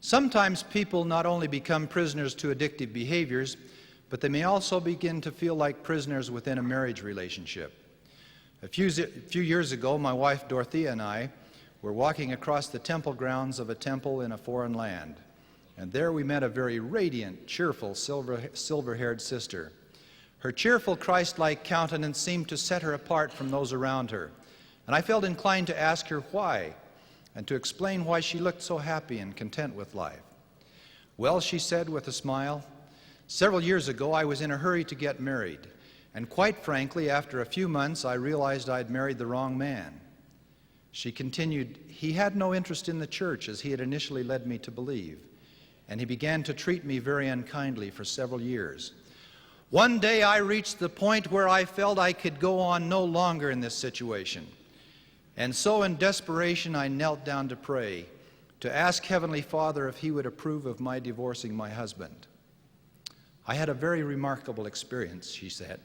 Sometimes people not only become prisoners to addictive behaviors, but they may also begin to feel like prisoners within a marriage relationship. A few years ago, my wife Dorothea and I were walking across the temple grounds of a temple in a foreign land. And there we met a very radiant, cheerful, silver-haired sister. Her cheerful, Christ-like countenance seemed to set her apart from those around her. And I felt inclined to ask her why, and to explain why she looked so happy and content with life. Well, she said with a smile, several years ago I was in a hurry to get married. And quite frankly, after a few months, I realized I'd married the wrong man. She continued, he had no interest in the church as he had initially led me to believe, and he began to treat me very unkindly for several years. One day I reached the point where I felt I could go on no longer in this situation. And so in desperation, I knelt down to pray, to ask Heavenly Father if he would approve of my divorcing my husband. I had a very remarkable experience, she said.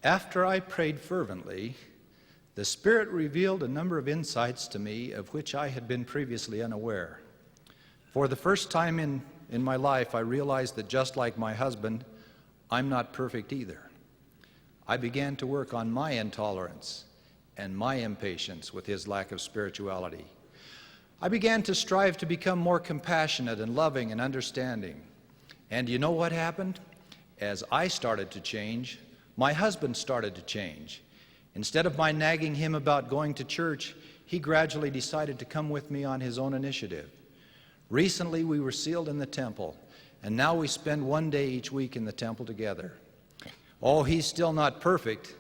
After I prayed fervently, the Spirit revealed a number of insights to me of which I had been previously unaware. For the first time in my life, I realized that just like my husband, I'm not perfect either. I began to work on my intolerance and my impatience with his lack of spirituality. I began to strive to become more compassionate and loving and understanding. And you know what happened? As I started to change, my husband started to change. Instead of my nagging him about going to church, he gradually decided to come with me on his own initiative. Recently, we were sealed in the temple, and now we spend one day each week in the temple together. Oh, he's still not perfect,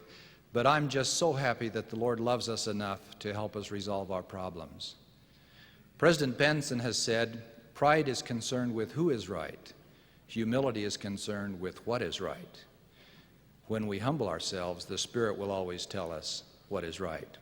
but I'm just so happy that the Lord loves us enough to help us resolve our problems. President Benson has said, pride is concerned with who is right. Humility is concerned with what is right. When we humble ourselves, the Spirit will always tell us what is right.